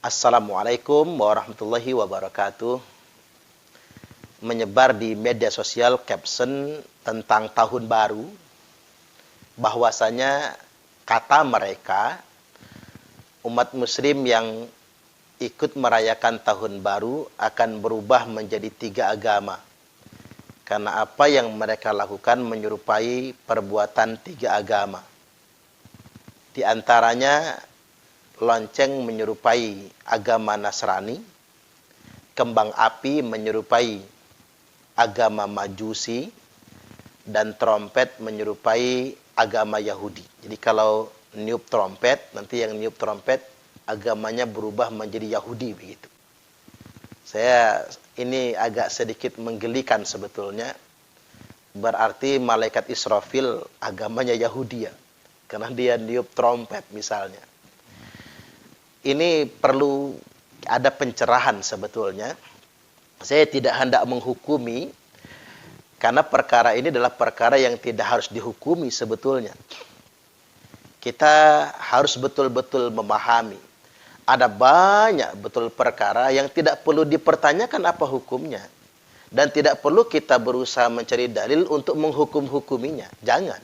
Assalamualaikum warahmatullahi wabarakatuh. Menyebar di media sosial caption tentang tahun baru, bahwasanya kata mereka umat muslim yang ikut merayakan tahun baru akan berubah menjadi 3 agama. Karena apa yang mereka lakukan menyerupai perbuatan 3 agama. Di antaranya lonceng menyerupai agama Nasrani, kembang api menyerupai agama Majusi, dan trompet menyerupai agama Yahudi. Jadi kalau niup trompet, nanti yang niup trompet agamanya berubah menjadi Yahudi begitu. Ini agak sedikit menggelikan sebetulnya. Berarti malaikat Israfil agamanya Yahudi ya, karena dia niup trompet misalnya. Ini perlu ada pencerahan sebetulnya. Saya tidak hendak menghukumi, karena perkara ini adalah perkara yang tidak harus dihukumi sebetulnya. Kita harus betul-betul memahami. Ada banyak betul perkara yang tidak perlu dipertanyakan apa hukumnya. Dan tidak perlu kita berusaha mencari dalil untuk menghukum-hukuminya. Jangan.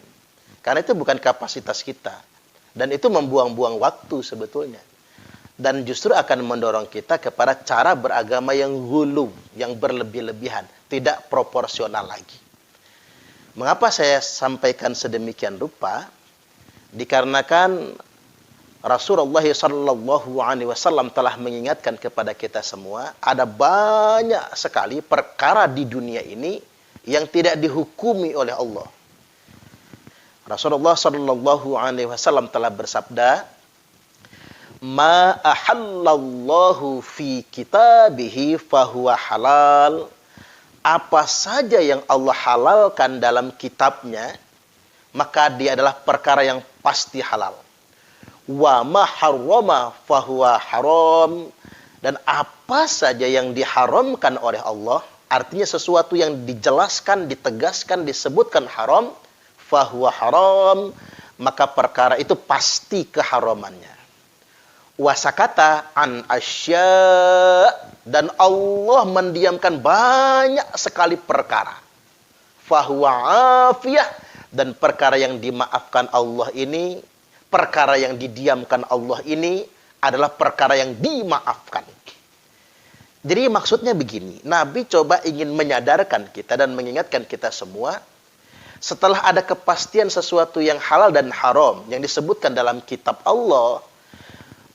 Karena itu bukan kapasitas kita. Dan itu membuang-buang waktu sebetulnya. Dan justru akan mendorong kita kepada cara beragama yang ghulu, yang berlebih-lebihan, tidak proporsional lagi. Mengapa saya sampaikan sedemikian rupa? Dikarenakan Rasulullah SAW telah mengingatkan kepada kita semua, ada banyak sekali perkara di dunia ini yang tidak dihukumi oleh Allah. Rasulullah SAW telah bersabda, Ma ahallallahu fi kitabihi fahuwa halal. Apa saja yang Allah halalkan dalam kitabnya, maka dia adalah perkara yang pasti halal. Wa ma harrama fahuwa haram. Dan apa saja yang diharamkan oleh Allah, artinya sesuatu yang dijelaskan, ditegaskan, disebutkan haram, fahuwa haram, maka perkara itu pasti keharamannya. Wasakata an asya, dan Allah mendiamkan banyak sekali perkara. Fahuwa afiyah, dan perkara yang dimaafkan Allah ini, perkara yang didiamkan Allah ini adalah perkara yang dimaafkan. Jadi maksudnya begini, Nabi coba ingin menyadarkan kita dan mengingatkan kita semua, setelah ada kepastian sesuatu yang halal dan haram yang disebutkan dalam kitab Allah,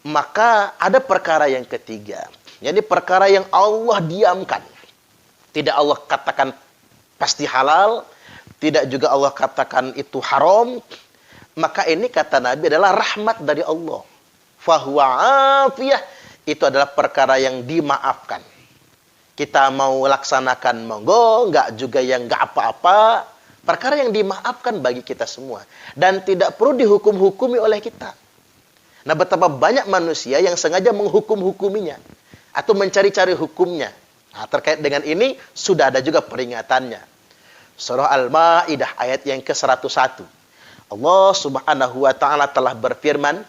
maka ada perkara yang ketiga. Jadi perkara yang Allah diamkan. Tidak Allah katakan pasti halal, tidak juga Allah katakan itu haram. Maka ini kata Nabi adalah rahmat dari Allah. Fahuwa afiyah, itu adalah perkara yang dimaafkan. Kita mau laksanakan monggo, enggak juga yang enggak apa-apa. Perkara yang dimaafkan bagi kita semua. Dan tidak perlu dihukum-hukumi oleh kita. Nah, betapa banyak manusia yang sengaja menghukum-hukuminya atau mencari-cari hukumnya. Nah, terkait dengan ini sudah ada juga peringatannya. Surah Al-Maidah ayat yang ke-101. Allah Subhanahu wa taala telah berfirman,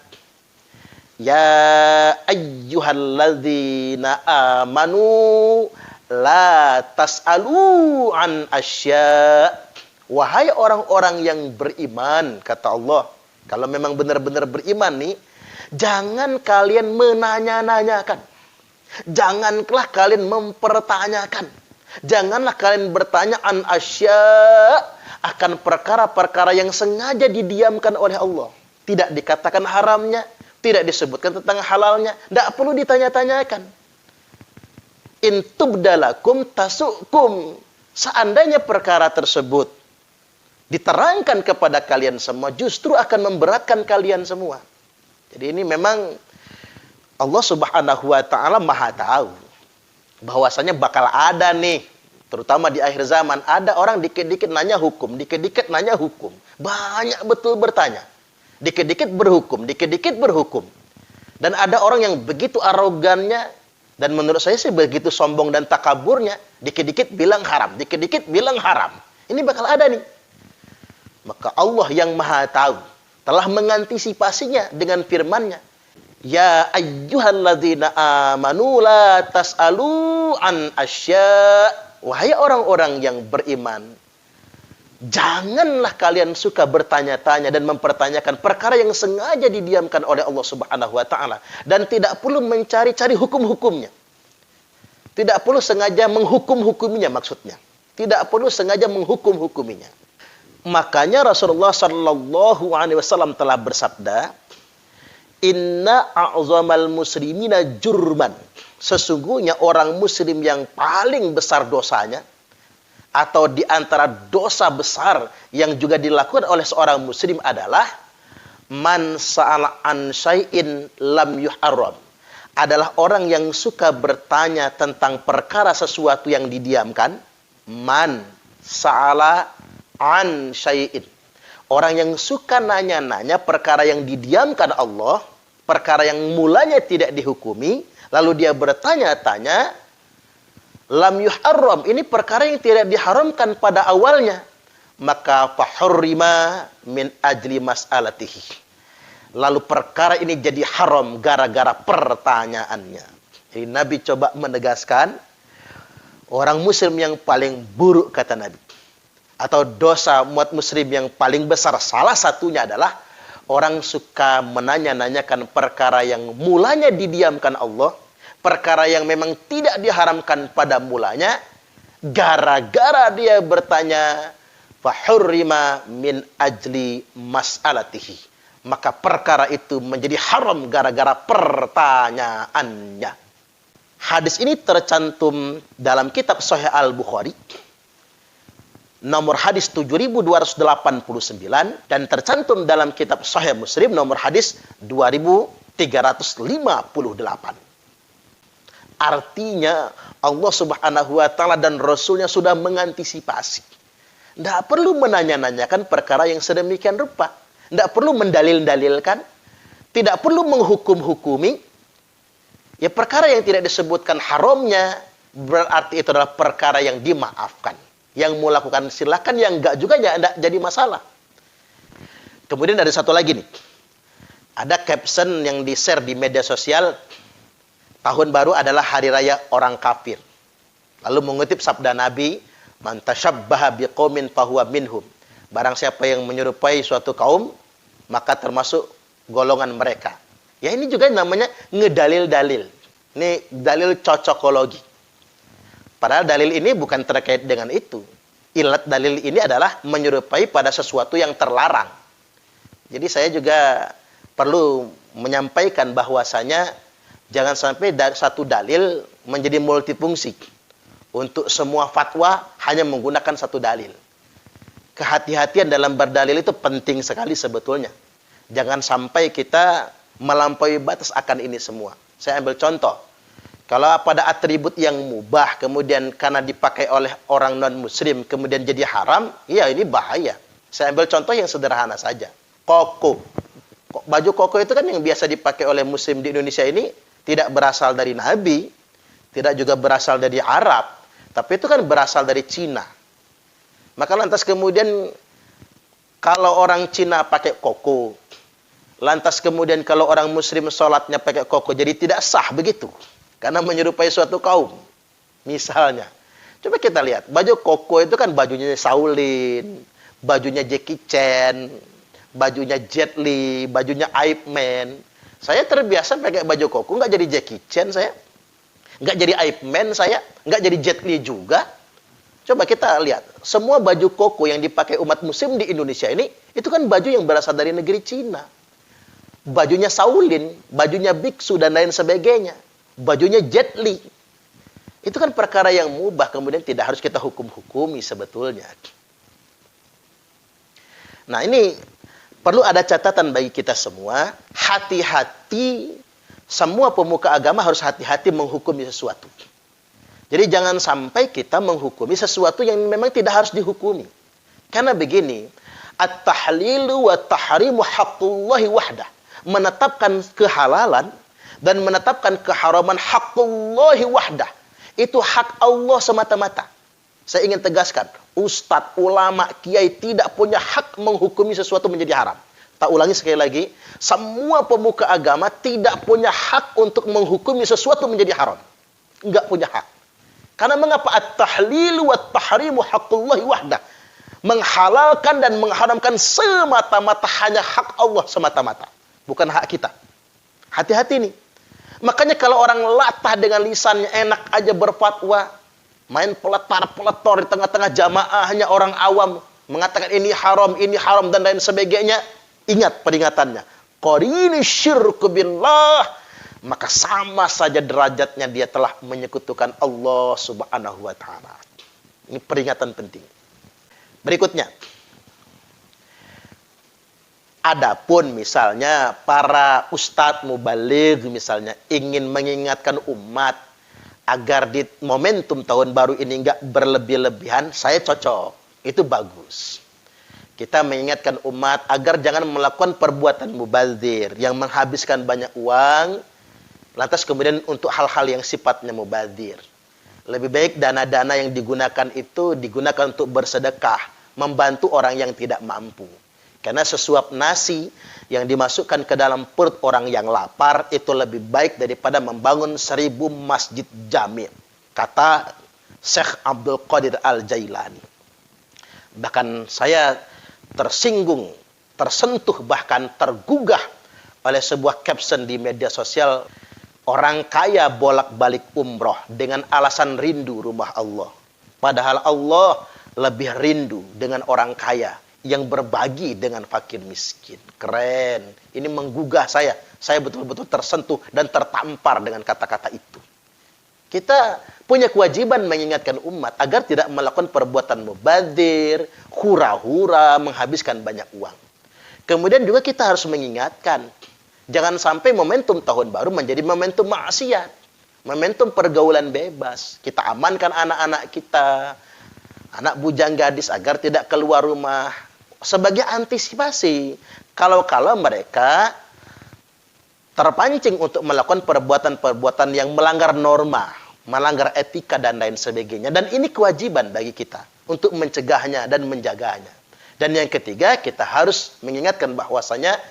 Ya ayyuhalladzina amanu la tas'alu an asya. Wahai orang-orang yang beriman, kata Allah, kalau memang benar-benar beriman nih, jangan kalian menanya-nanyakan. Janganlah kalian mempertanyakan. Janganlah kalian bertanya an asya, akan perkara-perkara yang sengaja didiamkan oleh Allah. Tidak dikatakan haramnya, tidak disebutkan tentang halalnya, tidak perlu ditanya-tanyakan. In tubdalakum tasukum. Seandainya perkara tersebut diterangkan kepada kalian semua, justru akan memberatkan kalian semua. Jadi ini memang Allah Subhanahu wa taala Maha tahu bahwasanya bakal ada nih, terutama di akhir zaman, ada orang dikit-dikit nanya hukum, dikit-dikit nanya hukum. Banyak betul bertanya. Dikit-dikit berhukum, dikit-dikit berhukum. Dan ada orang yang begitu arogannya, dan menurut saya sih begitu sombong dan takaburnya, dikit-dikit bilang haram, dikit-dikit bilang haram. Ini bakal ada nih. Maka Allah yang Maha tahu telah mengantisipasinya dengan firman-Nya. Ya ayyuhalladzina amanu la tas'alu an asya. Wahai orang-orang yang beriman, janganlah kalian suka bertanya-tanya dan mempertanyakan perkara yang sengaja didiamkan oleh Allah Subhanahu wa taala dan tidak perlu mencari-cari hukum-hukumnya. Tidak perlu sengaja menghukum-hukuminya maksudnya. Tidak perlu sengaja menghukum-hukuminya. Makanya Rasulullah sallallahu alaihi wasallam telah bersabda, "Inna a'zamal muslimina jurman." Sesungguhnya orang muslim yang paling besar dosanya, atau di antara dosa besar yang juga dilakukan oleh seorang muslim adalah man sa'ala an syai'in lam yuharram. Adalah orang yang suka bertanya tentang perkara sesuatu yang didiamkan. Man sa'ala an syai'in. Orang yang suka nanya-nanya perkara yang didiamkan Allah, perkara yang mulanya tidak dihukumi, lalu dia bertanya-tanya, lam yuharram, ini perkara yang tidak diharamkan pada awalnya, maka fahurrima min ajli mas'alatihi. Lalu perkara ini jadi haram gara-gara pertanyaannya. Jadi Nabi coba menegaskan, orang muslim yang paling buruk kata Nabi, atau dosa umat muslim yang paling besar, salah satunya adalah orang suka menanya-nanyakan perkara yang mulanya didiamkan Allah, perkara yang memang tidak diharamkan pada mulanya, gara-gara dia bertanya, fahurrima min ajli mas'alatihi. Maka perkara itu menjadi haram gara-gara pertanyaannya. Hadis ini tercantum dalam kitab Sahih Al-Bukhari, nomor hadis 7289, dan tercantum dalam kitab Sahih Muslim, nomor hadis 2358. Artinya Allah Subhanahu wa taala dan Rasulnya sudah mengantisipasi. Tidak perlu menanya-nanyakan perkara yang sedemikian rupa. Tidak perlu mendalil-dalilkan. Tidak perlu menghukum-hukumi. Ya, perkara yang tidak disebutkan haramnya berarti itu adalah perkara yang dimaafkan. Yang mau lakukan silakan, yang enggak juga ya enggak jadi masalah. Kemudian ada satu lagi nih. Ada caption yang di-share di media sosial. Tahun baru adalah hari raya orang kafir. Lalu mengutip sabda Nabi, "Man tashabbaha biqaumin fahuwa minhum." Barang siapa yang menyerupai suatu kaum, maka termasuk golongan mereka. Ya, ini juga namanya ngedalil-dalil. Ini dalil cocokologi. Padahal dalil ini bukan terkait dengan itu. Ilat dalil ini adalah menyerupai pada sesuatu yang terlarang. Jadi saya juga perlu menyampaikan bahwasanya jangan sampai satu dalil menjadi multifungsi. Untuk semua fatwa hanya menggunakan satu dalil. Kehati-hatian dalam berdalil itu penting sekali sebetulnya. Jangan sampai kita melampaui batas akan ini semua. Saya ambil contoh. Kalau pada atribut yang mubah, kemudian karena dipakai oleh orang non-muslim, kemudian jadi haram, ya ini bahaya. Saya ambil contoh yang sederhana saja. Koko. Baju koko itu kan yang biasa dipakai oleh muslim di Indonesia ini, tidak berasal dari Nabi, tidak juga berasal dari Arab, tapi itu kan berasal dari Cina. Maka lantas kemudian kalau orang Cina pakai koko, lantas kemudian kalau orang muslim sholatnya pakai koko, jadi tidak sah begitu. Karena menyerupai suatu kaum. Misalnya, coba kita lihat, baju koko itu kan bajunya Shaolin, bajunya Jackie Chan, bajunya Jet Li, bajunya Ip Man. Saya terbiasa pakai baju koko, nggak jadi Jackie Chan saya. Nggak jadi Ip Man saya, nggak jadi Jet Li juga. Coba kita lihat, semua baju koko yang dipakai umat muslim di Indonesia ini, itu kan baju yang berasal dari negeri Cina. Bajunya Shaolin, bajunya biksu, dan lain sebagainya. Bajunya Jet Li. Itu kan perkara yang mubah, kemudian tidak harus kita hukum-hukumi sebetulnya. Nah, ini perlu ada catatan bagi kita semua. Hati-hati, semua pemuka agama harus hati-hati menghukumi sesuatu. Jadi jangan sampai kita menghukumi sesuatu yang memang tidak harus dihukumi. Karena begini, at-tahlilu wa tahrimu haqqullahi wahdah. Menetapkan kehalalan dan menetapkan keharaman haqqullahi wahdah. Itu hak Allah semata-mata. Saya ingin tegaskan, ustadz, ulama, kiai tidak punya hak menghukumi sesuatu menjadi haram. Tak ulangi sekali lagi, semua pemuka agama tidak punya hak untuk menghukumi sesuatu menjadi haram. Enggak punya hak. Karena mengapa? At-tahlilu wa tahrimu haqqullahi wahdah. Menghalalkan dan mengharamkan semata-mata hanya hak Allah semata-mata. Bukan hak kita. Hati-hati nih. Makanya kalau orang latah dengan lisannya enak aja berfatwa, main peletar-peletor di tengah-tengah jamaah, hanya orang awam mengatakan ini haram dan lain sebagainya. Ingat peringatannya. Qarini syirku billah. Maka sama saja derajatnya dia telah menyekutukan Allah Subhanahu wa taala. Ini peringatan penting. Berikutnya. Adapun misalnya para ustadz mubaligh misalnya ingin mengingatkan umat agar di momentum tahun baru ini enggak berlebih-lebihan, saya cocok. Itu bagus. Kita mengingatkan umat agar jangan melakukan perbuatan mubazir yang menghabiskan banyak uang, lantas kemudian untuk hal-hal yang sifatnya mubazir. Lebih baik dana-dana yang digunakan itu digunakan untuk bersedekah, membantu orang yang tidak mampu. Karena sesuap nasi yang dimasukkan ke dalam perut orang yang lapar itu lebih baik daripada membangun 1000 masjid jami'. Kata Syekh Abdul Qadir Al-Jailani. Bahkan saya tersinggung, tersentuh, bahkan tergugah oleh sebuah caption di media sosial. Orang kaya bolak-balik umroh dengan alasan rindu rumah Allah. Padahal Allah lebih rindu dengan orang kaya yang berbagi dengan fakir miskin. Keren. Ini menggugah saya. Saya betul-betul tersentuh dan tertampar dengan kata-kata itu. Kita punya kewajiban mengingatkan umat agar tidak melakukan perbuatan mubadzir, hura-hura, menghabiskan banyak uang. Kemudian juga kita harus mengingatkan, jangan sampai momentum tahun baru menjadi momentum maksiat, momentum pergaulan bebas. Kita amankan anak-anak kita, anak bujang gadis agar tidak keluar rumah sebagai antisipasi. Kalau mereka terpancing untuk melakukan perbuatan-perbuatan yang melanggar norma, melanggar etika dan lain sebagainya. Dan ini kewajiban bagi kita untuk mencegahnya dan menjaganya. Dan yang ketiga, kita harus mengingatkan bahwasanya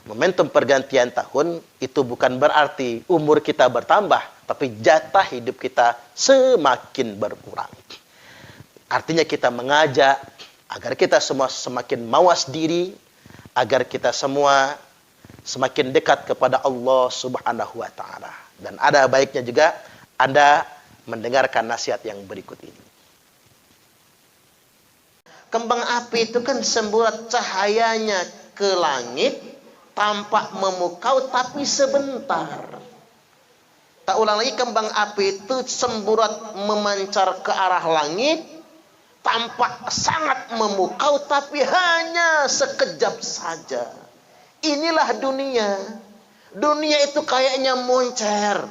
momentum pergantian tahun itu bukan berarti umur kita bertambah, tapi jatah hidup kita semakin berkurang. Artinya kita mengajak agar kita semua semakin mawas diri, agar kita semua semakin dekat kepada Allah Subhanahu wa taala. Dan ada baiknya juga Anda mendengarkan nasihat yang berikut ini. Kembang api itu kan semburat cahayanya ke langit, tampak memukau tapi sebentar. Tak ulang lagi, kembang api itu semburat memancar ke arah langit, tampak sangat memukau tapi hanya sekejap saja. Inilah dunia. Dunia itu kayaknya moncer.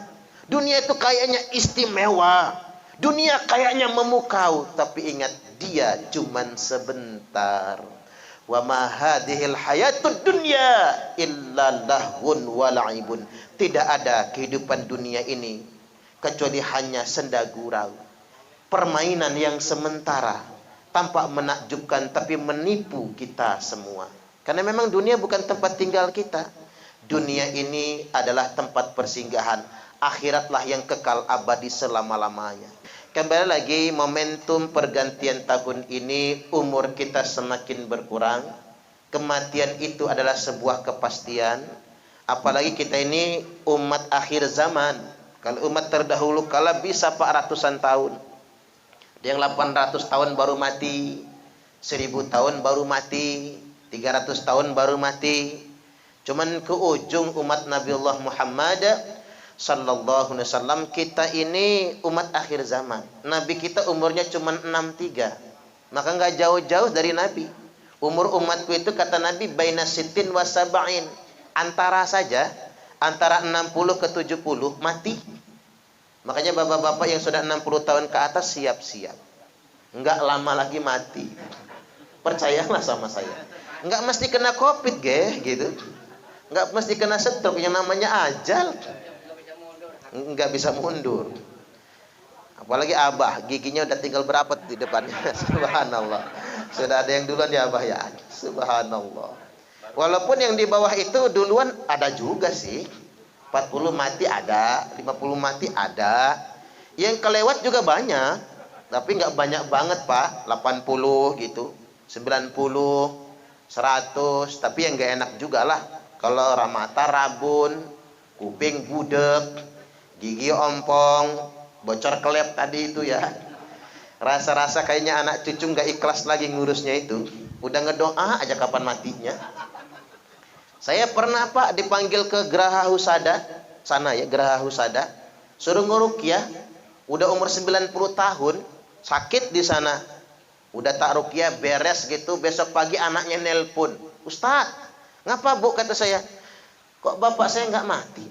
Dunia itu kayaknya istimewa. Dunia kayaknya memukau, tapi ingat, dia cuman sebentar. Wa ma hadhil hayatud dunya illa lahwun wa la'ibun. Tidak ada kehidupan dunia ini kecuali hanya senda gurau, permainan yang sementara, tampak menakjubkan tapi menipu kita semua. Karena memang dunia bukan tempat tinggal kita. Dunia ini adalah tempat persinggahan. Akhiratlah yang kekal abadi selama-lamanya. Kembali lagi, momentum pergantian tahun ini, umur kita semakin berkurang. Kematian itu adalah sebuah kepastian. Apalagi kita ini umat akhir zaman. Kalau umat terdahulu kala bisa 400-an tahun. Yang 800 tahun baru mati, 1000 tahun baru mati, 300 tahun baru mati. Cuman ke ujung umat Nabiullah Muhammad sallallahu alaihi wasallam, kita ini umat akhir zaman. Nabi kita umurnya cuman 63. Maka enggak jauh-jauh dari Nabi. Umur umatku itu kata Nabi baina sittin wa sab'in. Antara saja, antara 60 ke 70 mati. Makanya bapak-bapak yang sudah 60 tahun ke atas siap-siap. Enggak lama lagi mati. Percayalah sama saya. Enggak mesti kena Covid, gitu. Enggak mesti kena stroke, yang namanya ajal. Enggak bisa mundur. Apalagi Abah, giginya udah tinggal berapa di depannya. Subhanallah. Sudah ada yang duluan ya Abah ya. Subhanallah. Walaupun yang di bawah itu duluan ada juga sih. 40 mati ada, 50 mati ada. Yang kelewat juga banyak. Tapi nggak banyak banget, Pak. 80 gitu, 90, 100. Tapi yang nggak enak juga lah. Kalau mata rabun, kuping budek, gigi ompong, bocor kelep tadi itu ya. Rasa-rasa kayaknya anak cucu nggak ikhlas lagi ngurusnya itu. Udah ngedoa aja kapan matinya. Saya pernah, Pak, dipanggil ke Geraha Husada sana ya, Geraha Husada, suruh nguruqyah. Udah umur 90 tahun, sakit di sana. Udah tak ruqyah beres gitu, besok pagi anaknya nelpon, "Ustaz, ngapa Bu?" kata saya. "Kok bapak saya nggak mati?"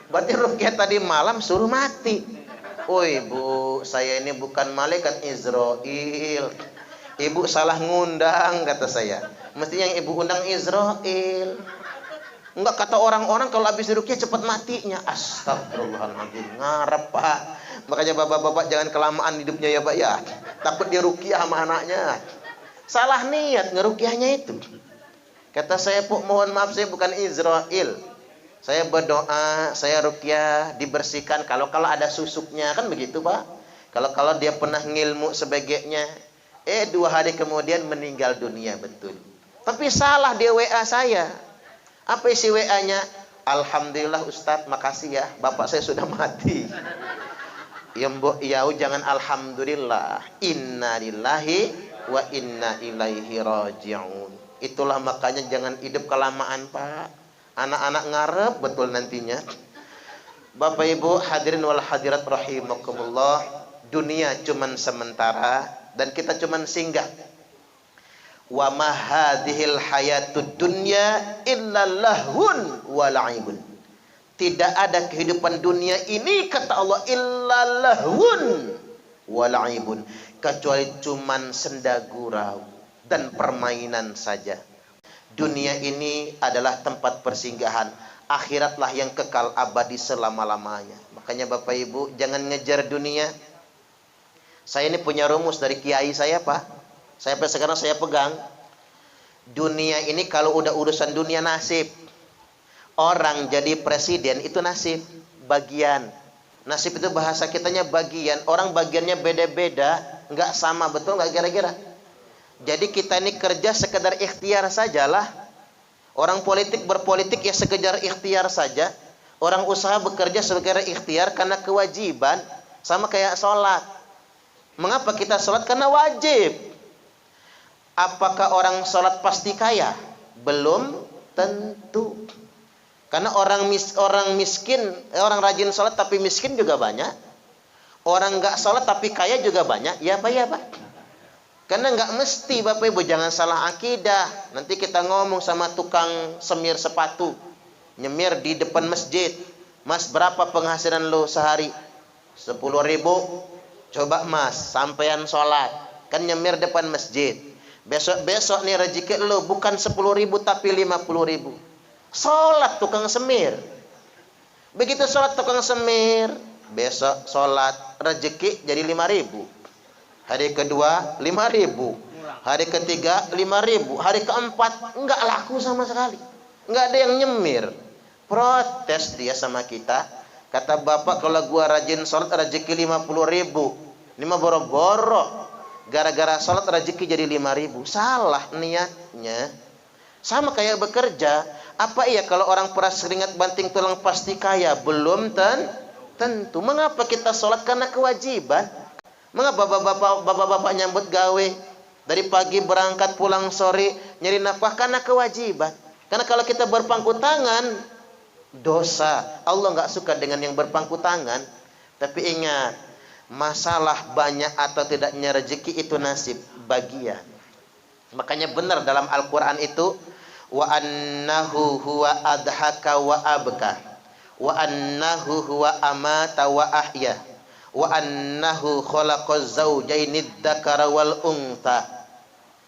Berarti ruqyah tadi malam suruh mati. "Woi Bu, saya ini bukan malaikat Israel. Ibu salah ngundang," kata saya. "Mestinya yang ibu undang Israel." Enggak, kata orang-orang kalau habis ruqyah cepat matinya. Astagfirullahaladzim, ngarep, Pak. Makanya bapak-bapak jangan kelamaan hidupnya ya, Pak ya. Takut dia ruqyah sama anaknya. Salah niat ngeruqyahnya itu. Kata saya, "Puk, mohon maaf, saya bukan Israel. Saya berdoa, saya ruqyah, dibersihkan kalau ada susuknya." Kan begitu, Pak. Kalau dia pernah ngilmu sebagainya. 2 hari kemudian meninggal dunia, betul. Tapi salah dia WA saya. Apa isi WA-nya? "Alhamdulillah Ustadz, makasih ya, bapak saya sudah mati." Ya mbok, ya jangan alhamdulillah. Inna lillahi wa inna ilaihi raji'un. Itulah makanya jangan hidup kelamaan, Pak. Anak-anak ngarep betul nantinya. Bapak Ibu hadirin wal hadirat rahimakumullah, dunia cuman sementara dan kita cuman singgah. Wa ma hadhil hayatud dunya illa lahun wa la'ibun. Tidak ada kehidupan dunia ini, kata Allah, illa lahun wa la'ibun, kecuali cuman senda gurau dan permainan saja. Dunia ini adalah tempat persinggahan, akhiratlah yang kekal abadi selama-lamanya. Makanya Bapak Ibu jangan ngejar dunia. Saya ini punya rumus dari kiai saya, Pak. Sampai sekarang saya pegang. Dunia ini kalau udah urusan dunia nasib. Orang jadi presiden itu nasib, bagian. Nasib itu bahasa kitanya bagian. Orang bagiannya beda-beda, nggak sama, betul nggak kira-kira? Jadi kita ini kerja sekedar ikhtiar sajalah. Orang politik berpolitik ya sekedar ikhtiar saja. Orang usaha bekerja sekedar ikhtiar karena kewajiban. Sama kayak sholat. Mengapa kita sholat? Karena wajib. Apakah orang sholat pasti kaya? Belum tentu. Karena orang miskin, orang rajin sholat tapi miskin juga banyak. Orang nggak sholat tapi kaya juga banyak. Ya Pak, ya Pak. Karena nggak mesti, Bapak Ibu, jangan salah akidah. Nanti kita ngomong sama tukang semir sepatu, nyemir di depan masjid. "Mas, berapa penghasilan lo sehari?" 10.000. "Coba Mas, sampean sholat, kan nyemir depan masjid. Besok-besok nih rezeki lo bukan 10.000 tapi 50.000. Sholat tukang semir." Begitu sholat tukang semir, besok sholat rezeki jadi 5.000. Hari kedua 5.000. Hari ketiga 5.000. Hari keempat enggak laku sama sekali. Enggak ada yang nyemir. Protes dia sama kita. Kata, "Bapak, kalau gua rajin sholat rezeki 50.000. Ini mah boro-boro. Gara-gara sholat rezeki jadi 5.000. Salah niatnya. Sama kayak bekerja. Apa iya kalau orang peras keringat banting tulang pasti kaya? Belum tentu. Mengapa kita sholat? Karena kewajiban. Mengapa bapak-bapak nyambut gawe dari pagi berangkat pulang sore nyari nafkah? Karena kewajiban. Karena kalau kita berpangku tangan, dosa. Allah nggak suka dengan yang berpangku tangan. Tapi ingat, masalah banyak atau tidaknya rezeki itu nasib, bagian. Makanya benar dalam Al-Quran itu, wa annahu huwa adhaka wa abka, wa annahu huwa amata wa ahya, wa annahu khalaqaz zawjaini dzakara wal untha.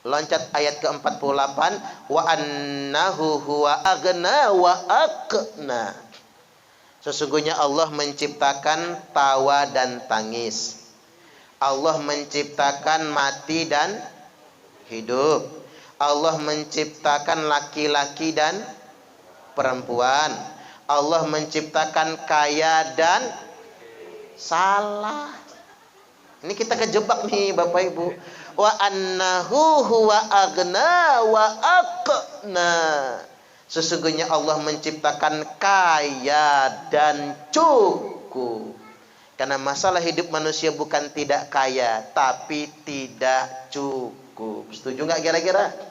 Loncat ayat ke-48, wa annahu huwa aghna wa aqna. Sesungguhnya Allah menciptakan tawa dan tangis. Allah menciptakan mati dan hidup. Allah menciptakan laki-laki dan perempuan. Allah menciptakan kaya dan salah. Ini kita kejebak nih Bapak Ibu. Wa annahu huwa aghna wa aqna. Sesungguhnya Allah menciptakan kaya dan cukup. Karena masalah hidup manusia bukan tidak kaya, tapi tidak cukup. Setuju nggak kira-kira?